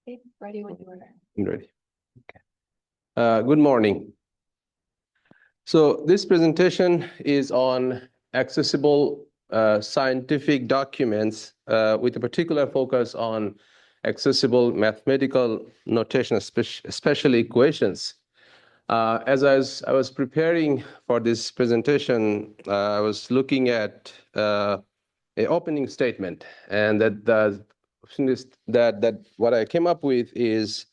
Okay, ready when you are. I'm ready. Okay. Good morning. So this presentation is on accessible scientific documents with a particular focus on accessible mathematical notation, especially equations. As I was preparing for this presentation, I was looking at an opening statement, and that what I came up with is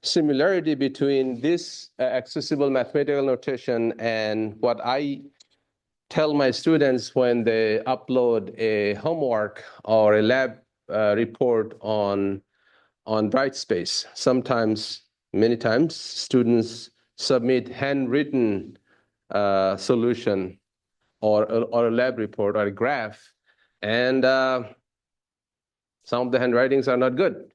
similarity between this accessible mathematical notation and what I tell my students when they upload a homework or a lab report on Brightspace. Sometimes, many times, students submit handwritten solution or a lab report or a graph, and some of the handwritings are not good.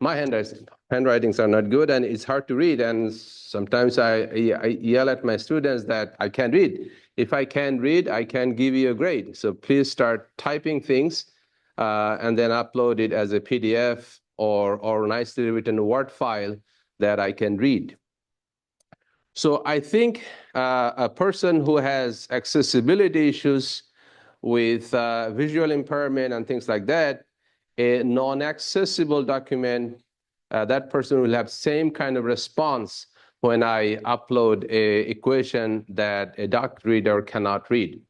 My handwritings are not good, and it's hard to read. And sometimes I yell at my students that I can't read. If I can't read, I can't give you a grade. So please start typing things and then upload it as a PDF or nicely written Word file that I can read. So I think a person who has accessibility issues with visual impairment and things like that, a non-accessible document, that person will have same kind of response when I upload a equation that a doc reader cannot read.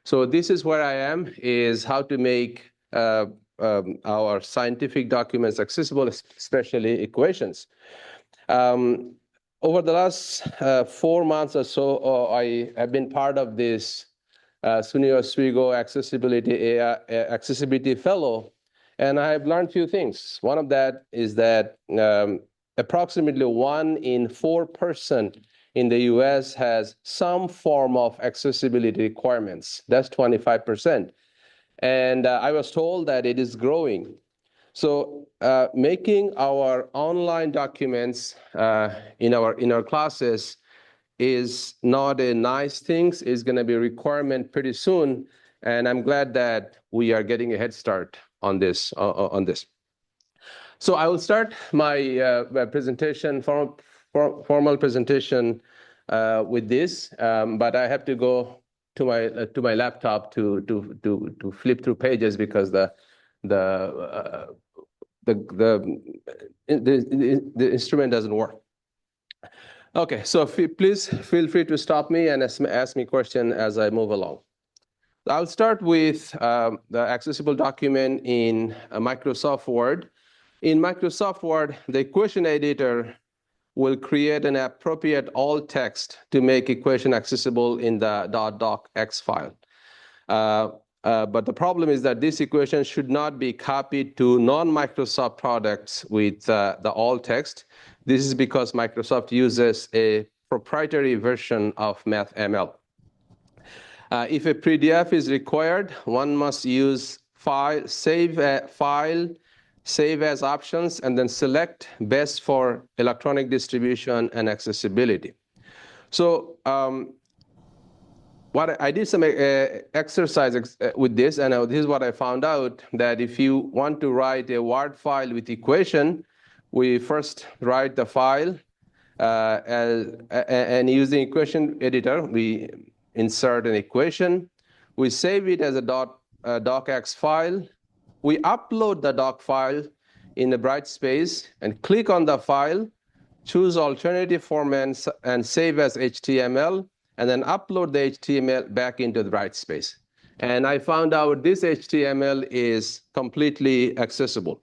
So this is where I am, is how to make our scientific documents accessible, especially equations. Over the last 4 months or so, I have been part of this SUNY Oswego Accessibility Fellow, and I have learned a few things. One of that is that approximately 1 in 4 person in the US has some form of accessibility requirements. That's 25%. And I was told that it is growing. So making our online documents in our classes is not a nice thing. It's going to be a requirement pretty soon, and I'm glad that we are getting a head start on this. So I will start my presentation, formal presentation, with this, but I have to go to my laptop to flip through pages because the instrument doesn't work. Okay, so please feel free to stop me and ask me question as I move along. I'll start with the accessible document in Microsoft Word. In Microsoft Word, the equation editor will create an appropriate alt text to make equation accessible in the docx file. But the problem is that this equation should not be copied to non-Microsoft products with the alt text. This is because Microsoft uses a proprietary version of MathML. If a PDF is required, one must use save as options, and then select best for electronic distribution and accessibility. So what I did some exercise with this, and this is what I found out, that if you want to write a Word file with equation, we first write the file, and using equation editor, we insert an equation. We save it as a docx file. We upload the doc file in the Brightspace and click on the file, choose alternative format and save as HTML, and then upload the HTML back into the Brightspace. And I found out this HTML is completely accessible.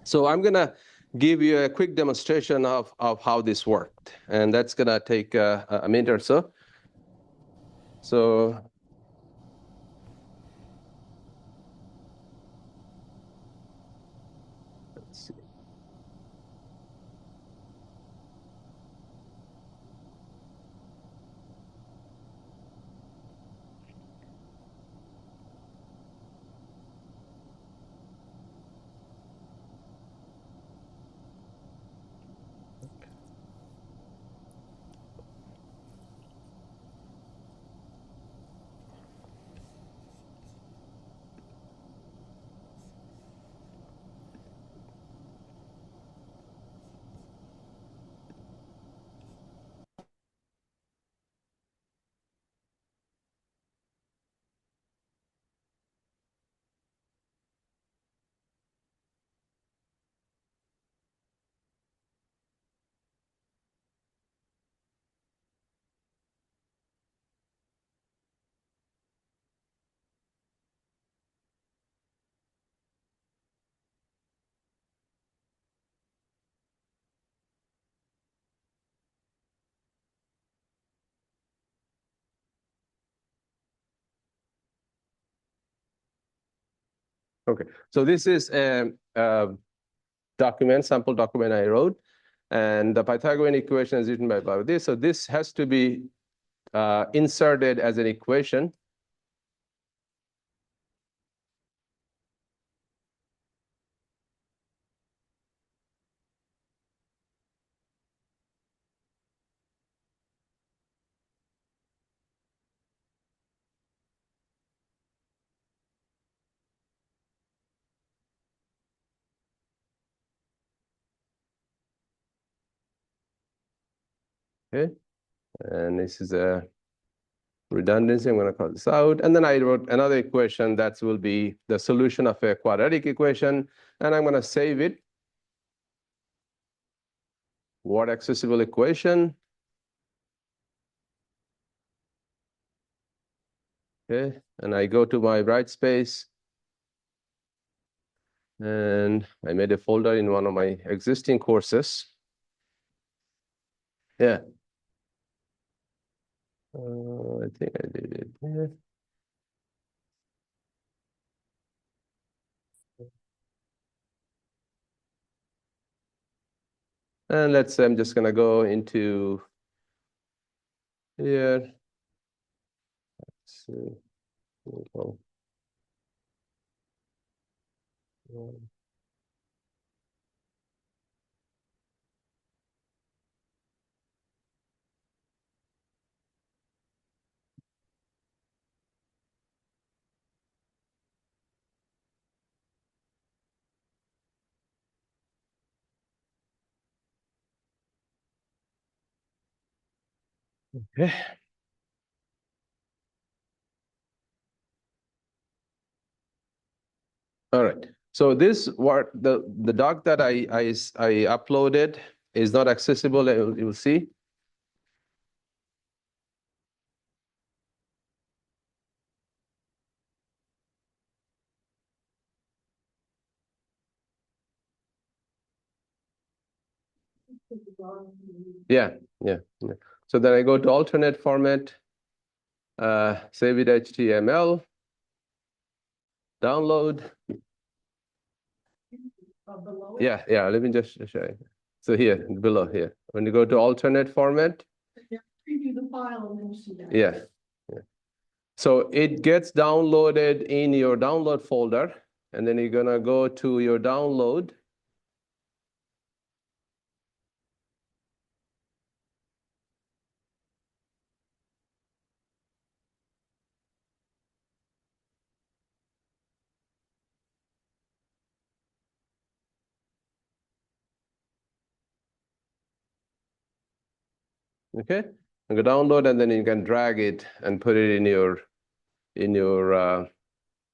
So I'm going to give you a quick demonstration of how this worked. And that's going to take a minute or so. So let's see. Okay, so this is a document, sample document I wrote, and the Pythagorean equation is written by this. So this has to be inserted as an equation. Okay, and this is a redundancy. I'm going to call this out. And then I wrote another equation that will be the solution of a quadratic equation. And I'm going to save it. Word accessible equation. Okay, and I go to my write space. And I made a folder in one of my existing courses. Yeah. I think I did it. Yeah. And let's say I'm just going to go into here. So, okay. All right. So this what the doc that I uploaded is not accessible. You'll see. Yeah, yeah, yeah. So then I go to alternate format, save it HTML, download. Yeah, yeah. Let me just show you. So here, below here, when you go to alternate format. Preview the file and then you see that. Yeah. Yeah. So it gets downloaded in your download folder, and then you're gonna go to your download. Okay, you can download, and then you can drag it and put it in your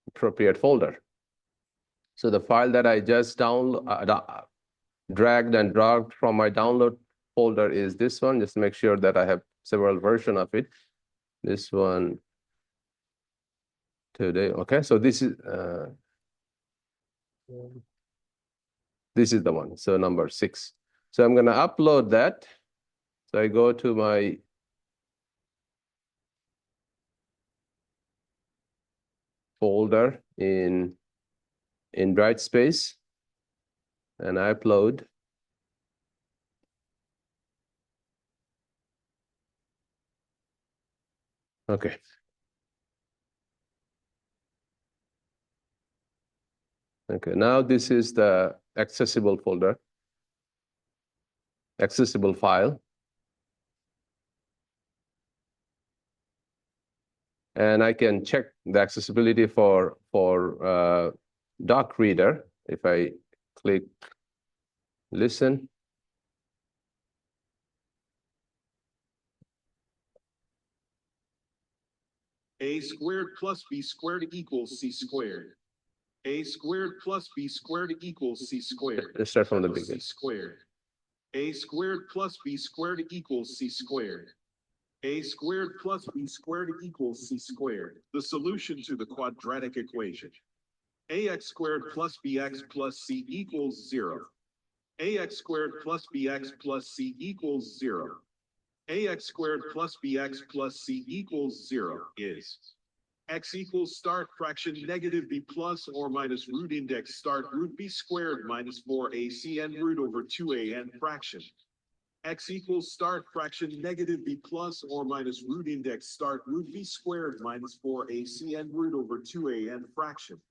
appropriate folder. So the file that I just dragged and dropped from my download folder is this one. Just make sure that I have several versions of it. This one today. Okay, so this is the one. So number 6. So I'm gonna upload that. So I go to my folder in Brightspace, and I upload. Okay. Okay, now this is the accessible folder, accessible file. And I can check the accessibility for doc reader if I click listen. A squared plus B squared equals C squared. A squared plus B squared equals C squared. Let's start from the beginning. C squared. A squared plus B squared equals C squared. A squared plus B squared equals C squared. The solution to the quadratic equation. AX squared plus BX plus C equals 0. AX squared plus BX plus C equals 0. AX squared plus BX plus C equals 0 is X equals start fraction negative b plus or minus root index start root b squared minus 4ac n root over 2a n fraction. X equals start fraction negative b plus or minus root index start root b squared minus 4ac n root over 2a n fraction.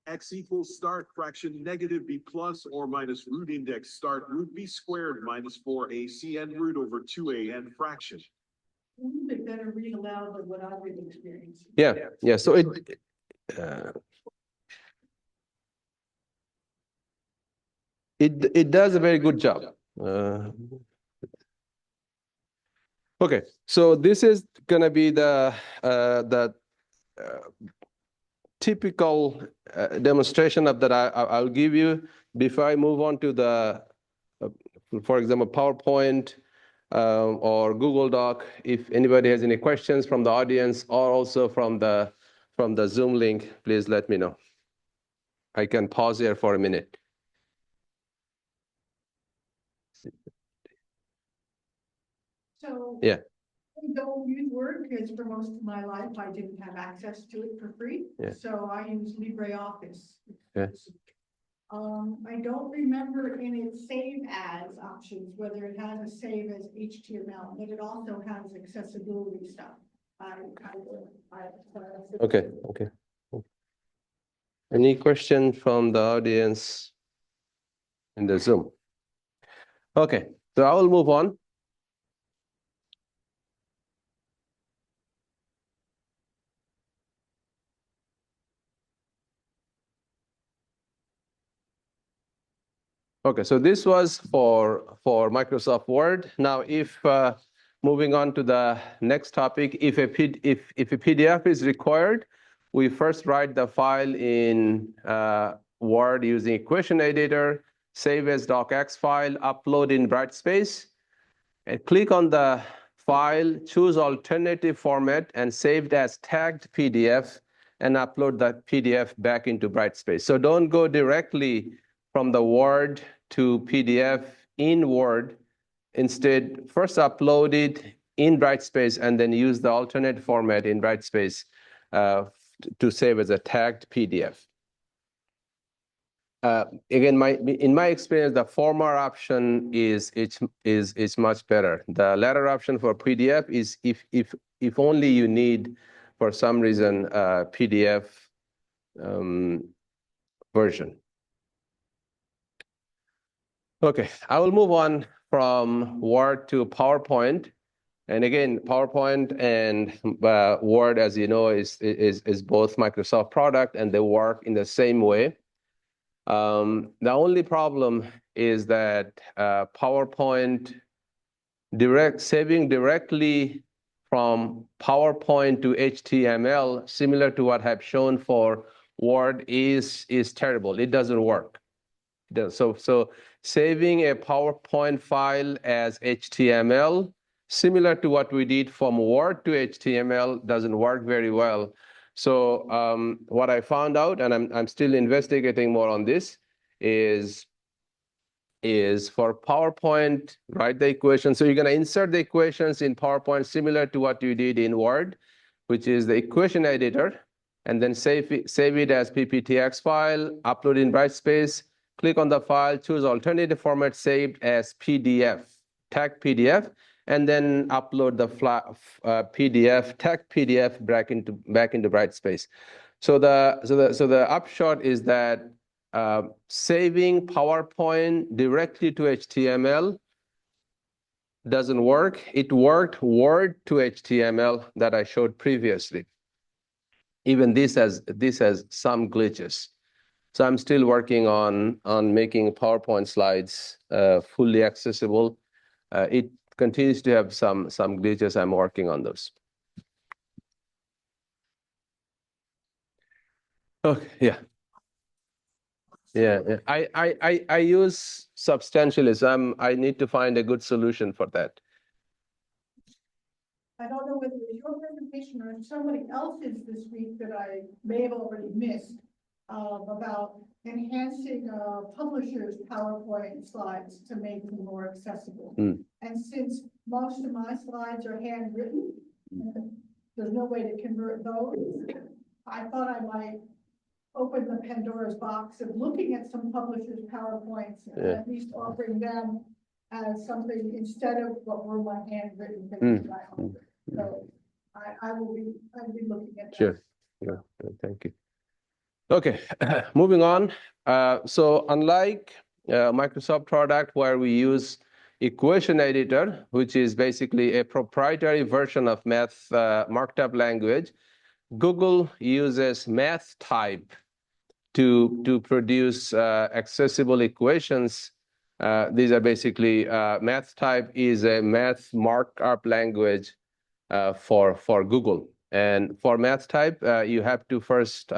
X equals start fraction negative b plus or minus root index start root b squared minus 4ac n root over 2a n fraction. A little bit better read aloud than what I've been experiencing. Yeah. So it does a very good job. Okay, so this is gonna be the typical demonstration of that I'll give you before I move on to the, for example, PowerPoint or Google Doc. If anybody has any questions from the audience or also from the Zoom link, please let me know. I can pause here for a minute. So Yeah. I don't use Word because for most of my life I didn't have access to it for free. Yeah. So I use LibreOffice. Yeah. I don't remember in its save as options whether it has a save as HTML, but it also has accessibility stuff. Okay. Any question from the audience in the Zoom? Okay, so I will move on. Okay, so this was for Microsoft Word. Now, if moving on to the next topic, if a PDF is required, we first write the file in Word using equation editor, save as docx file, upload in Brightspace, and click on the file, choose alternative format, and saved as tagged PDF, and upload that PDF back into Brightspace. So don't go directly from the Word to PDF in Word. Instead, first upload it in Brightspace and then use the alternate format in Brightspace to save as a tagged PDF. Again, in my experience, the former option is much better. The latter option for PDF is if only you need, for some reason, PDF version. Okay, I will move on from Word to PowerPoint. And again, PowerPoint and Word, as you know, is both Microsoft product, and they work in the same way. The only problem is that PowerPoint saving directly from PowerPoint to HTML, similar to what I've shown for Word, is terrible. It doesn't work. So saving a PowerPoint file as HTML, similar to what we did from Word to HTML, doesn't work very well. So what I found out, and I'm still investigating more on this, is for PowerPoint, write the equation. So you're going to insert the equations in PowerPoint similar to what you did in Word, which is the equation editor, and then save it as pptx file, upload in Brightspace, click on the file, choose alternative format, saved as PDF, tag PDF, and then upload the PDF, tag PDF back into Brightspace. So the upshot is that saving PowerPoint directly to HTML doesn't work. It worked Word to HTML that I showed previously. Even this has some glitches. So I'm still working on making PowerPoint slides fully accessible. It continues to have some glitches. I'm working on those. Okay, yeah. I use substantialism. I need to find a good solution for that. I don't know whether it was your presentation or somebody else's this week that I may have already missed about enhancing publishers' PowerPoint slides to make them more accessible. And since most of my slides are handwritten, there's no way to convert those. I thought I might open the Pandora's box of looking at some publishers' PowerPoints and at least offering them as something instead of what were my handwritten things that I offered. So I'll be looking at that. Sure. Yeah, thank you. Okay, moving on. So unlike Microsoft product where we use equation editor, which is basically a proprietary version of math markup language, Google uses math type to produce accessible equations. These are basically math type is a math markup language for Google. And for math type, you have to first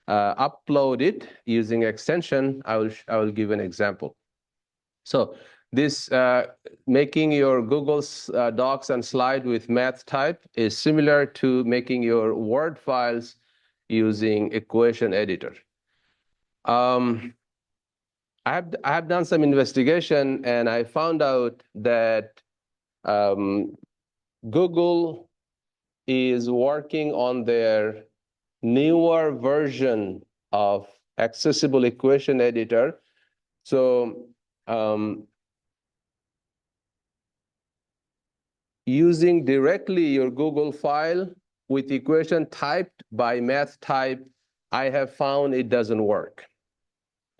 upload it using extension. I will give an example. So this making your Google Docs and slide with math type is similar to making your Word files using equation editor. I have done some investigation and I found out that Google is working on their newer version of accessible equation editor. So using directly your Google file with equation typed by math type, I have found it doesn't work.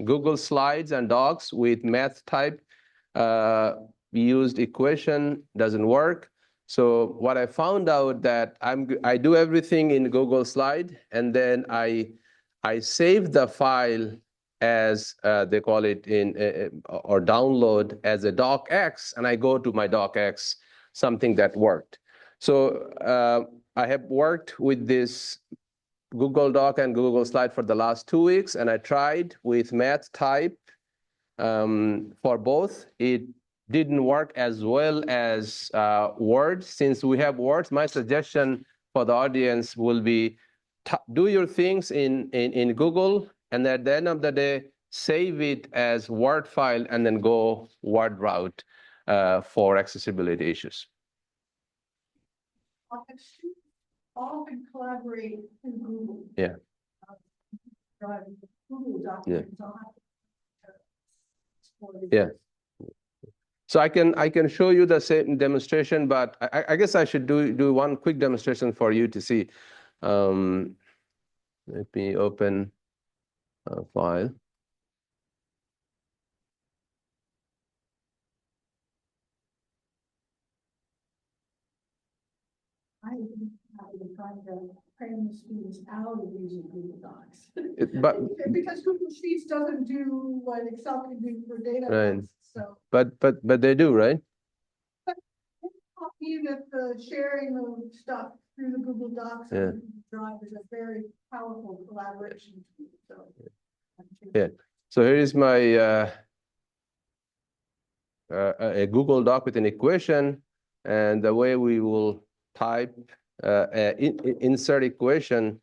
Google Slides and Docs with math type used equation doesn't work. So what I found out that I do everything in Google Slide, and then I save the file as they call it or download as a docx, and I go to my docx, something that worked. So I have worked with this Google Doc and Google Slide for the last 2 weeks, and I tried with math type for both. It didn't work as well as Word. Since we have words, my suggestion for the audience will be do your things in Google, and at the end of the day, save it as Word file and then go Word route for accessibility issues. Often collaborate in Google. Yeah. Google documents. Yeah. So I can show you the same demonstration, but I guess I should do one quick demonstration for you to see. Let me open a file. I have trying to train the students out of using Google Docs. Because Google Sheets doesn't do what Excel can do for data. Right. So. But they do, right? But it taught me that the sharing of stuff through the Google Docs and Drive is a very powerful collaboration tool. So. Yeah. So here is my a Google Doc with an equation, and the way we will type insert equation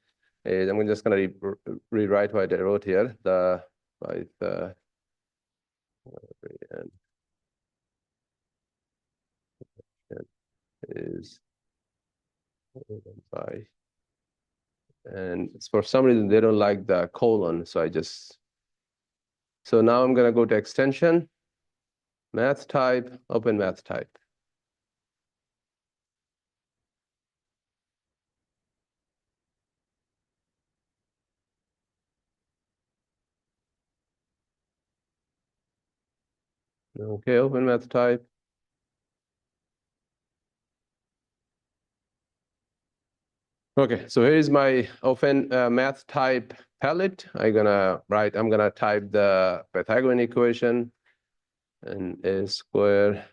is I'm just going to rewrite what I wrote here. Is by, and for some reason they don't like the colon, so so now I'm going to go to extension, math type, open math type. Okay, open math type. Okay, so here is my open math type palette. I'm gonna type the Pythagorean equation, and a square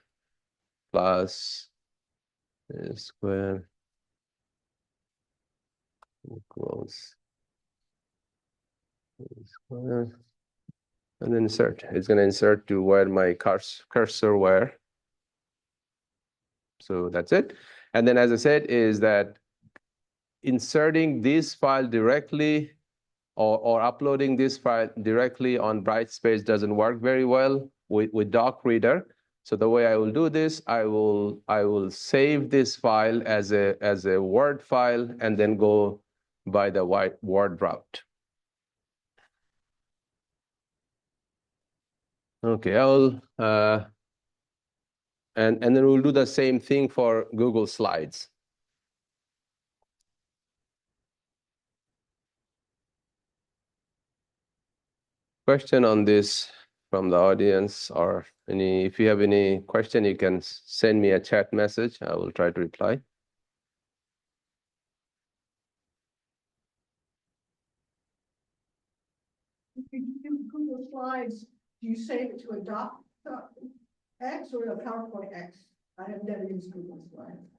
plus a square equals a square, and then insert. It's gonna insert to where my cursor were. So that's it. And then, as I said, is that inserting this file directly or uploading this file directly on Brightspace doesn't work very well with Doc Reader. So the way I will do this, I will save this file as a Word file and then go by the Word route. Okay, I'll and then we'll do the same thing for Google Slides. Question on this from the audience, or if you have any question, you can send me a chat message. I will try to reply. If you do Google Slides, do you save it to a docx or a PowerPoint X? I have never used Google Slides.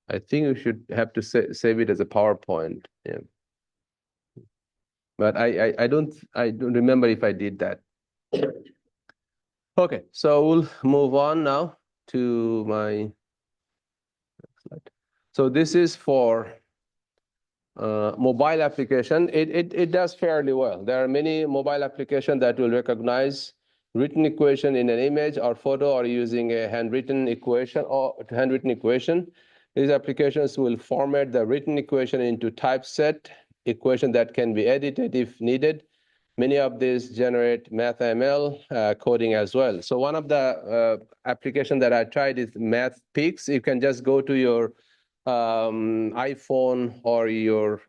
I think you should have to save it as a PowerPoint. Yeah. But I don't remember if I did that. Okay, so we'll move on now to my slide. So this is for mobile application. It does fairly well. There are many mobile applications that will recognize written equation in an image or photo, or using a handwritten equation These applications will format the written equation into typeset equation that can be edited if needed. Many of these generate MathML coding as well. So one of the application that I tried is MathPix. You can just go to your iPhone or your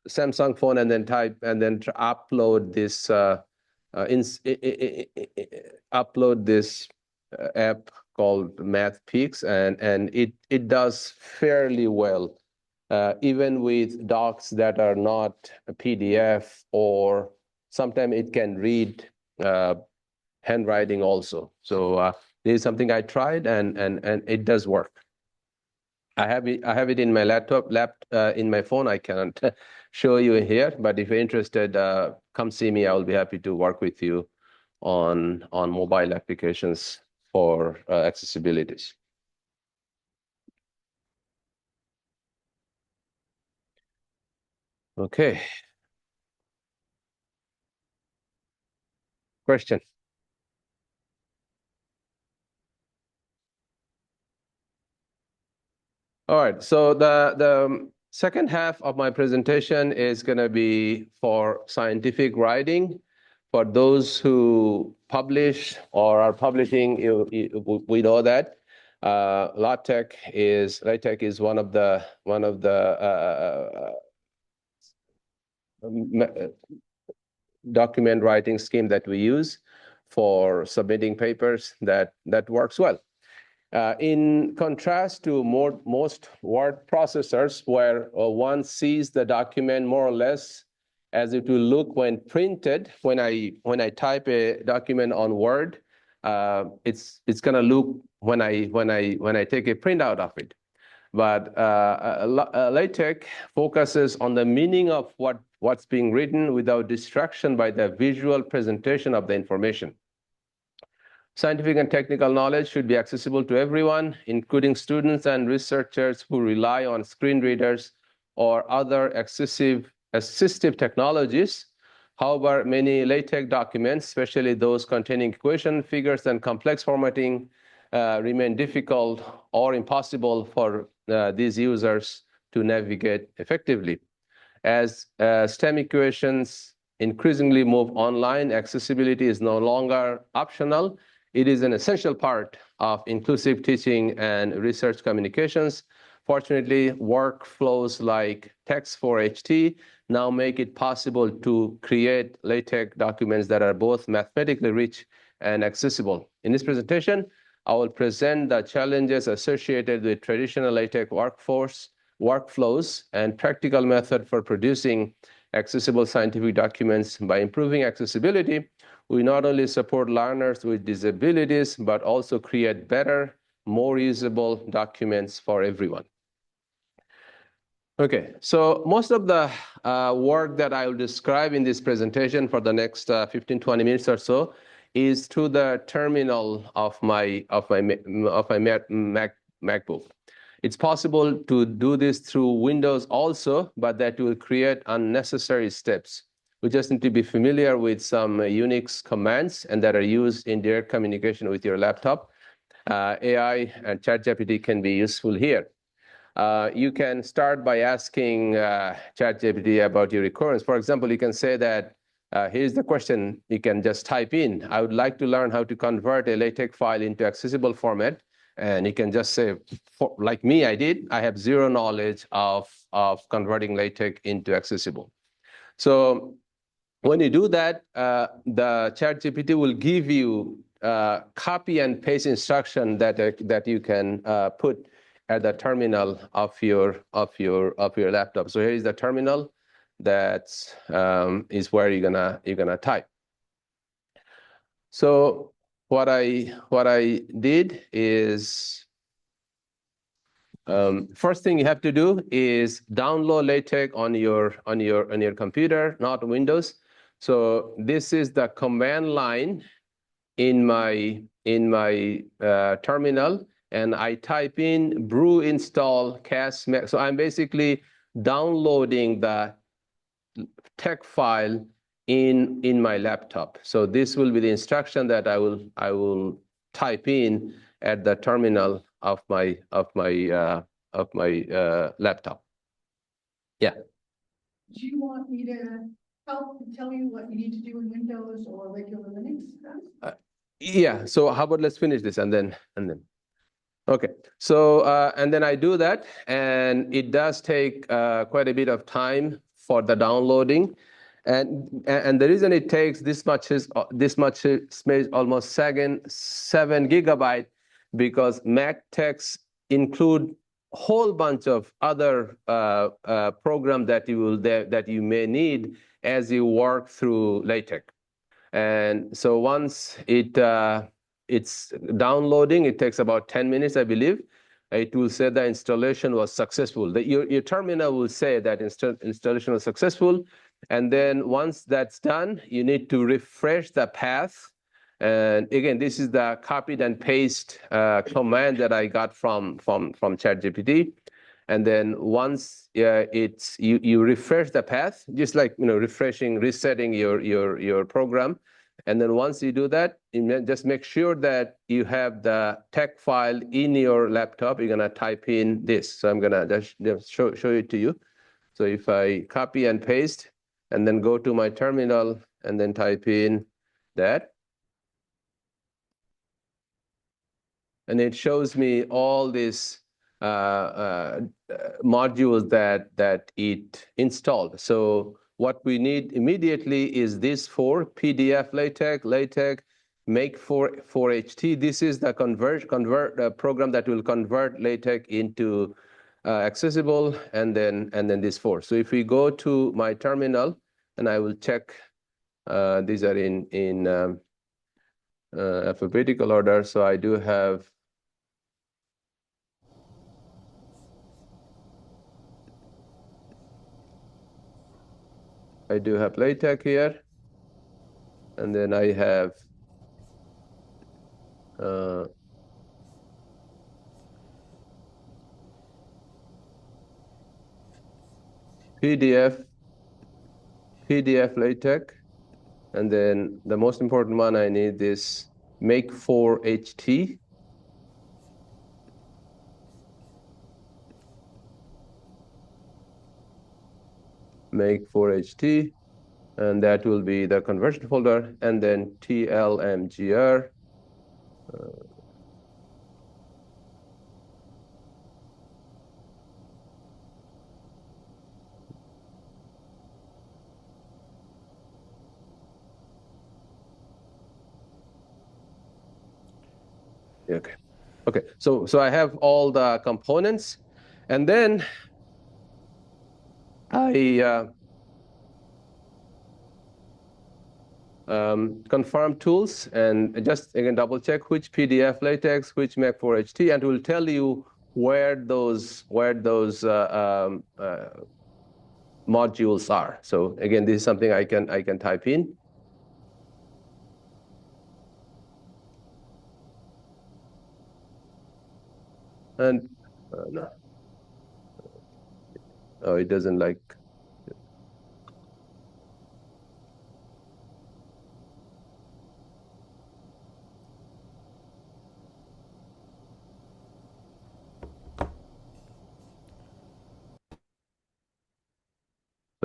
Samsung phone and then type and then upload this app called MathPix, and it does fairly well, even with docs that are not a PDF, or sometimes it can read handwriting also. So this is something I tried, and it does work. I have it in my laptop, in my phone. I cannot show you here, but if you're interested, come see me. I will be happy to work with you on mobile applications for accessibilities. Okay. Question. All right, so the second half of my presentation is going to be for scientific writing. For those who publish or are publishing, we know that LaTeX is one of the document writing scheme that we use for submitting papers that works well. In contrast to most word processors, where one sees the document more or less as it will look when printed. When I type a document on Word, it's gonna look when I take a printout of it. But LaTeX focuses on the meaning of what's being written without distraction by the visual presentation of the information. Scientific and technical knowledge should be accessible to everyone, including students and researchers who rely on screen readers or other assistive technologies. However, many LaTeX documents, especially those containing equation, figures, and complex formatting, remain difficult or impossible for these users to navigate effectively. As STEM equations increasingly move online, accessibility is no longer optional. It is an essential part of inclusive teaching and research communications. Fortunately, workflows like text4ht now make it possible to create LaTeX documents that are both mathematically rich and accessible. In this presentation, I will present the challenges associated with traditional LaTeX workflows and practical method for producing accessible scientific documents. By improving accessibility, we not only support learners with disabilities, but also create better, more usable documents for everyone. Okay, so most of the work that I will describe in this presentation for the next 15-20 minutes or so is through the terminal of my MacBook. It's possible to do this through Windows also, but that will create unnecessary steps. We just need to be familiar with some Unix commands and that are used in direct communication with your laptop. AI and ChatGPT can be useful here. You can start by asking ChatGPT about your recurrence. For example, you can say that, here's the question. You can just type in, I would like to learn how to convert a LaTeX file into accessible format. And you can just say, like me, I have zero knowledge of converting LaTeX into accessible. So when you do that, the ChatGPT will give you copy and paste instruction that you can put at the terminal of your laptop. So here is the terminal. That is where you're gonna type. So what I did is, first thing you have to do is download LaTeX on your computer, not Windows. So this is the command line in my terminal, and I type in brew install cas. So I'm basically downloading the text file in my laptop. So this will be the instruction that I will type in at the terminal of my laptop. Yeah. Do you want me to help tell you what you need to do in Windows or regular Linux? Yeah. So how about let's finish this and then. Okay. So and then I do that, and it does take quite a bit of time for the downloading, and the reason it takes this much is almost 7 gigabyte, because MathTeX include whole bunch of other program that you may need as you work through LaTeX. And so once it's downloading, it takes about 10 minutes, I believe. It will say the installation was successful. Your terminal will say that installation was successful. And then once that's done, you need to refresh the path. And again, this is the copied and paste command that I got from ChatGPT. And then once you refresh the path, just like resetting your program. And then once you do that, just make sure that you have the text file in your laptop. You're gonna type in this. So I'm gonna just show it to you. So if I copy and paste and then go to my terminal and then type in that, and it shows me all these modules that it installed. So what we need immediately is this for PDF LaTeX, make for HT. This is the convert program that will convert LaTeX into accessible, and then this for. So if we go to my terminal, and I will check, these are in alphabetical order. So I do have LaTeX here, and then I have PDF LaTeX, and then the most important one I need is make for HT. Make for HT, and that will be the conversion folder, and then TLMGR. Okay. So I have all the components, and then I confirm tools, and just again double check which PDF LaTeX, which Make for HT, and it will tell you where those modules are. So again, this is something I can type in. And no. Oh, it doesn't like.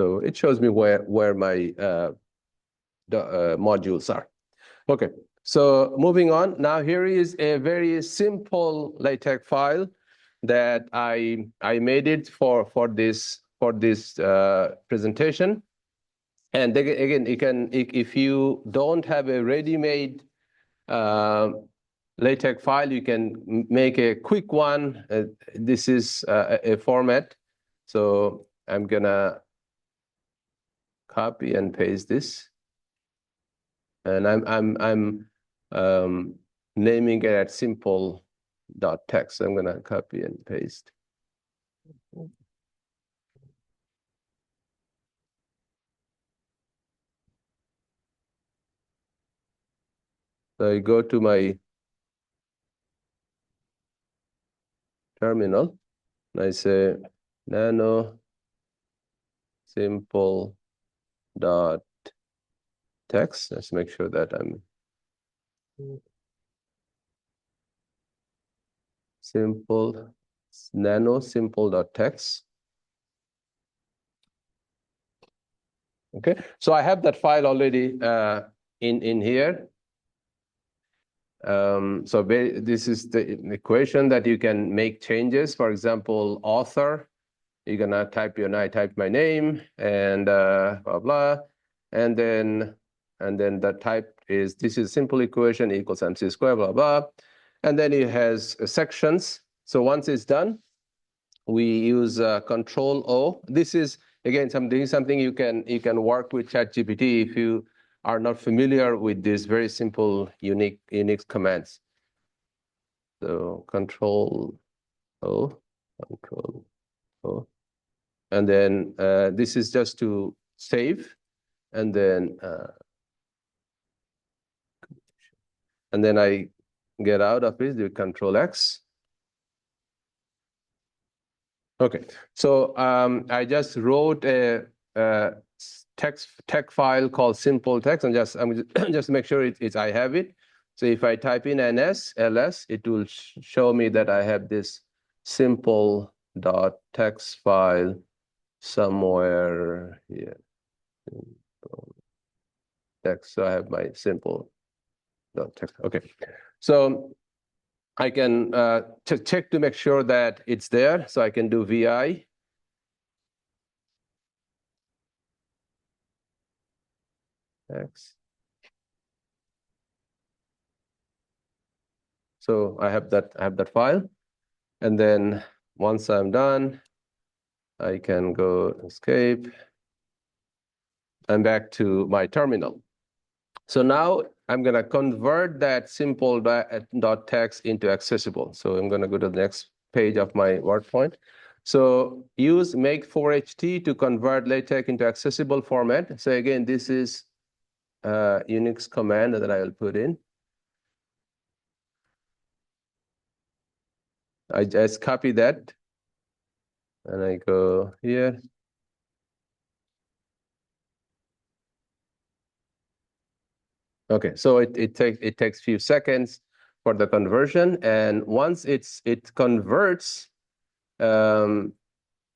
So it shows me where my modules are. Okay, so moving on. Now here is a very simple LaTeX file that I made it for this presentation. And again, you can, if you don't have a ready-made LaTeX file, you can make a quick one. This is a format. So I'm gonna copy and paste this, and I'm naming it at simple.text. So I'm gonna copy and paste. So I go to my terminal, and I say nano simple dot text. Let's make sure that I'm nano simple dot text. Okay, so I have that file already in here. So this is the equation that you can make changes. For example, author, you're gonna type I type my name and blah blah, and then the type is, this is simple equation equals MC squared blah blah, and then it has sections. So once it's done, we use Control O. This is again something you can work with ChatGPT if you are not familiar with these very simple unique commands. So Control O, Control O, and then this is just to save, and then I get out of it, do Control X. Okay, so I just wrote a text file called simple text, and I'm just make sure I have it. So if I type in ls, it will show me that I have this simple.text file somewhere here. Text. So I have my simple.text. Okay, so I can check to make sure that it's there. So I can do vi. X. So I have that file, and then once I'm done, I can go escape. I'm back to my terminal. So now I'm gonna convert that simple.text into accessible. So I'm gonna go to the next page of my PowerPoint. So use make4ht to convert LaTeX into accessible format. So again, this is a Unix command that I will put in. I just copy that, and I go here. Okay, so it takes few seconds for the conversion, and once it converts, it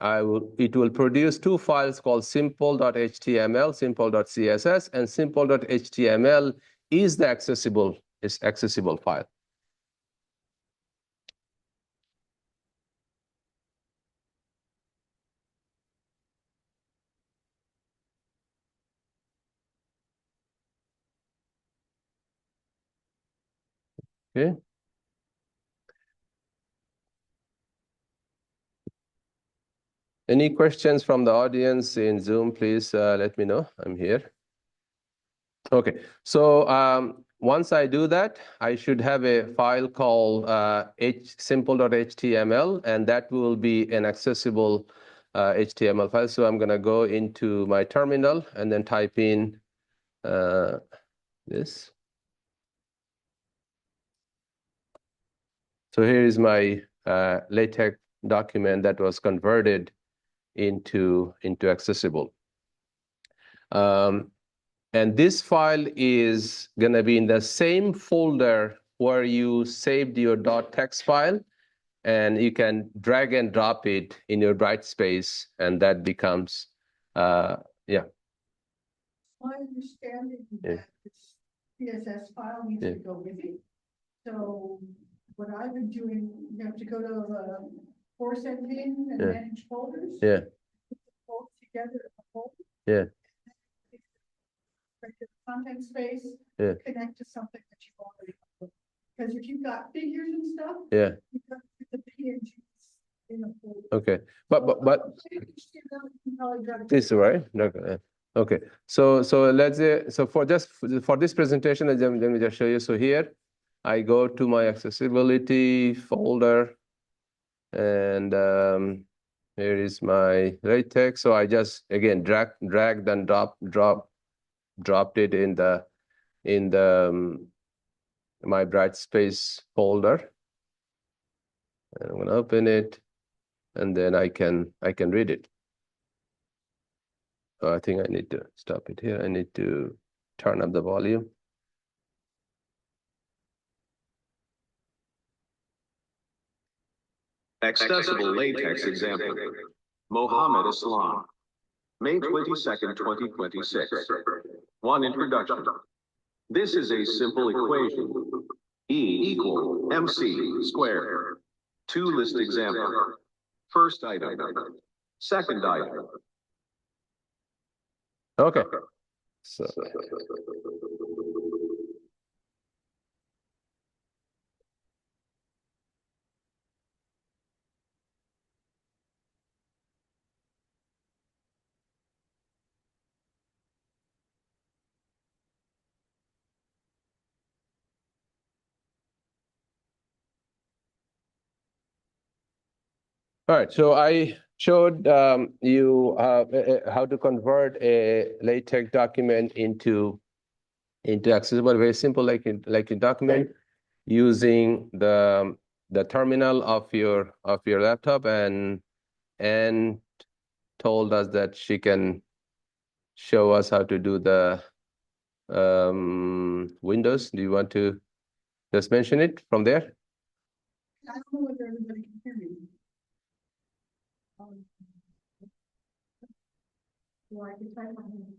will produce two files called simple.html, simple.css, and simple.html is the accessible file. Okay. Any questions from the audience in Zoom, please let me know. I'm here. Okay, so once I do that, I should have a file called simple.html, and that will be an accessible HTML file. So I'm going to go into my terminal and then type in this. So here is my LaTeX document that was converted into accessible. And this file is going to be in the same folder where you saved your .text file, and you can drag and drop it in your Brightspace, and that becomes Yeah. My understanding Yeah. that this CSS file needs Yeah. to go with it. So what I've been doing, you have to go to the course engine and Yeah. manage folders. Yeah. Put the folders together in a folder. Yeah. Connect to the content space. Yeah. Connect to something that you've already uploaded. Because if you've got figures and stuff, Yeah. you've got to put the PNGs in a folder. Okay. But this right? Okay. Okay. So let's say for this presentation, let me just show you. So here I go to my accessibility folder, and here is my LaTeX. So I just again dragged and dropped it in the my Brightspace folder. And I'm gonna open it, and then I can read it. I think I need to stop it here. I need to turn up the volume. Accessible latex example. Mohammad Islam. May 22nd, 2026. 1 introduction. This is a simple equation. E equal MC squared. 2 list example. First item. Second item. Okay. So all right, so I showed you how to convert a LaTeX document into accessible. Very simple, like a document, using the terminal of your laptop, and told us that she can show us how to do the Windows. Do you want to just mention it from there? I don't know whether everybody can hear me. Or I can try my hand.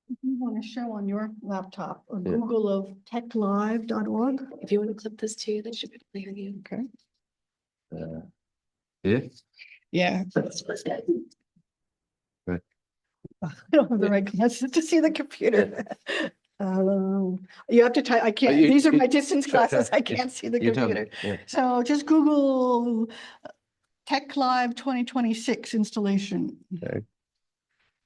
If you want to show on your laptop or Yeah. Google of techlive.org. If you want to clip this too, they should be able to hear you. Okay. Yeah. Yeah. Right. I don't have the right glasses to see the computer. You have to type, I can't, these are my distance glasses, I can't see the You tell me. computer. Yeah. So just Google Tech Live 2026 installation. Okay.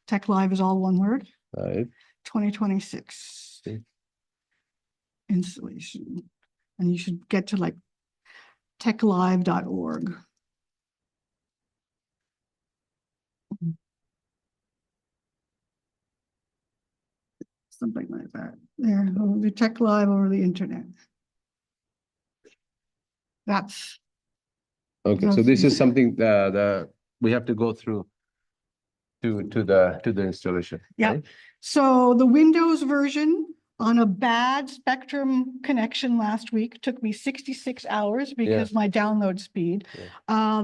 Tech Live is all one word, Right. 2026 Okay. installation. And you should get to like techlive.org. Something like that. There, the Tech Live over the internet. That's Okay, so this is something that we have to go through to the installation. Yeah. Right? So the Windows version on a bad Spectrum connection last week took me 66 hours because my download speed. Yeah.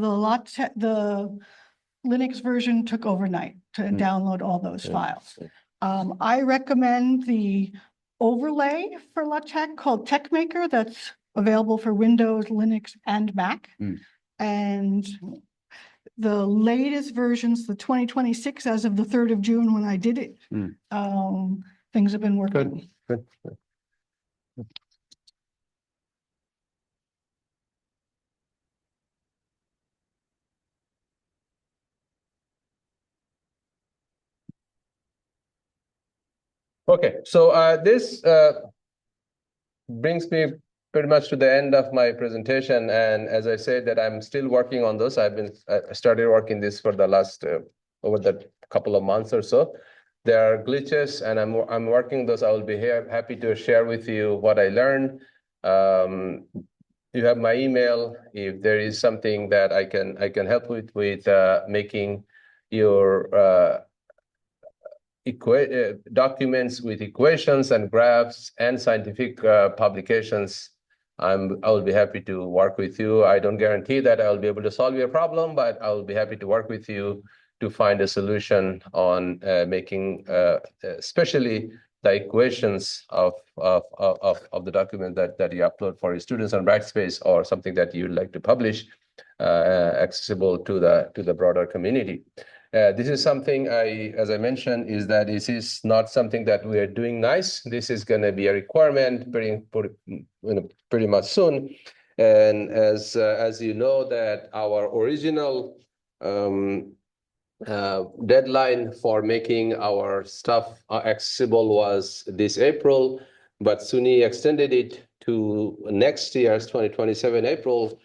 The Linux version took overnight to download all those files. I recommend the overlay for LaTeX called TechMaker that's available for Windows, Linux, and Mac. And the latest versions, the 2026, as of the 3rd of June when I did it, things have been working. Good. Okay, so this brings me pretty much to the end of my presentation. And as I said, that I'm still working on this. I started working this for the last over the couple of months or so. There are glitches, and I'm working those. I will be here, happy to share with you what I learned. You have my email. If there is something that I can help with making your documents with equations and graphs and scientific publications, I will be happy to work with you. I don't guarantee that I'll be able to solve your problem, but I will be happy to work with you to find a solution on making, especially the equations of the document that you upload for your students on Brightspace or something that you'd like to publish accessible to the broader community. This is something as I mentioned, is that this is not something that we are doing nice. This is going to be a requirement pretty much soon. And as you know, that our original deadline for making our stuff accessible was this April, but SUNY extended it to next year's 2027 April.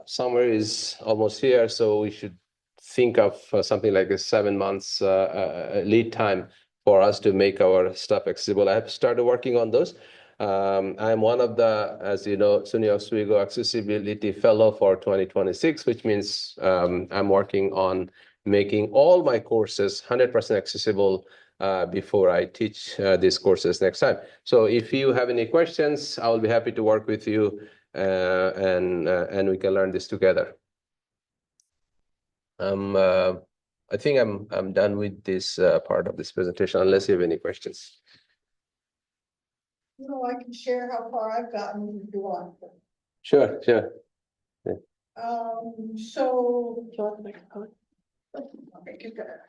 Summer is almost here, so we should think of something like a 7 months lead time for us to make our stuff accessible. I have started working on those. I'm one of the, as you know, SUNY Oswego Accessibility Fellow for 2026, which means I'm working on making all my courses 100% accessible before I teach these courses next time. So if you have any questions, I will be happy to work with you and we can learn this together. I think I'm done with this part of this presentation, unless you have any questions. You know, I can share how far I've gotten if you want. Sure. So, Do you want the microphone? I'll make it better.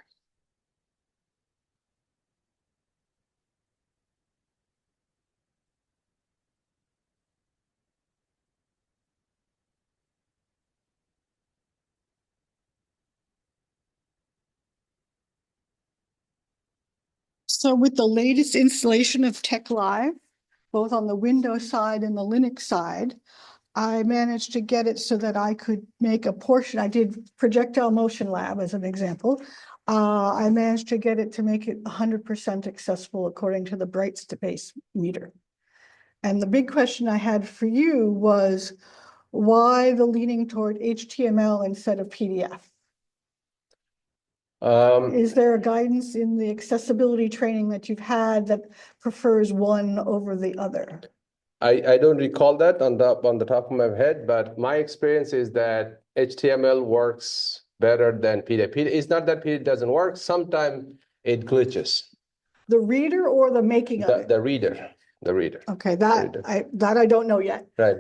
So with the latest installation of Tech Live, both on the Windows side and the Linux side, I managed to get it so that I could make a portion. I did Projectile Motion Lab as an example. I managed to get it to make it 100% accessible according to the Brightspace meter. And the big question I had for you was why the leaning toward HTML instead of PDF? Is there a guidance in the accessibility training that you've had that prefers one over the other? I don't recall that on the top of my head, but my experience is that HTML works better than PDF. It's not that PDF doesn't work. Sometimes it glitches. The reader or the making of it? The reader. Okay, that I don't know yet. Right.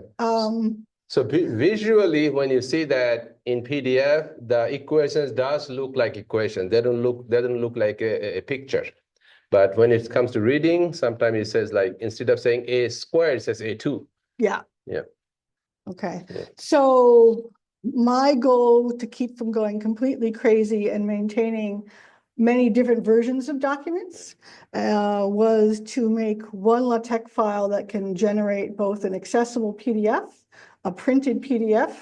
So visually, when you see that in PDF, the equations does look like equations. They don't look like a picture. But when it comes to reading, sometimes it says like, instead of saying a squared, it says A2. Yeah. Yeah. Okay. Yeah. So my goal to keep from going completely crazy and maintaining many different versions of documents was to make one LaTeX file that can generate both an accessible PDF, a printed PDF,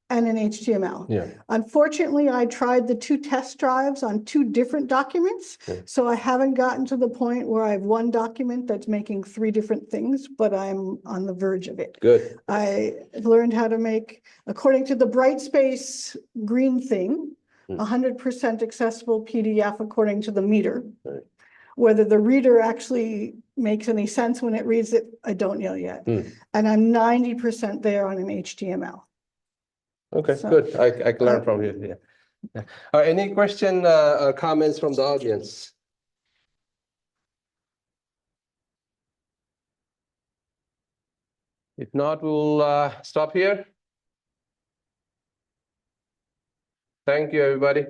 and an HTML. Yeah. Unfortunately, I tried the 2 test drives on 2 different documents. Yeah. So I haven't gotten to the point where I have one document that's making 3 different things, but I'm on the verge of it. Good. I learned how to make, according to the Brightspace green thing, 100% accessible PDF according to the meter. Right. Whether the reader actually makes any sense when it reads it, I don't know yet. And I'm 90% there on an HTML. Okay, So, good. I can learn from you. Yeah. Any question or comments from the audience? If not, we'll stop here. Thank you, everybody.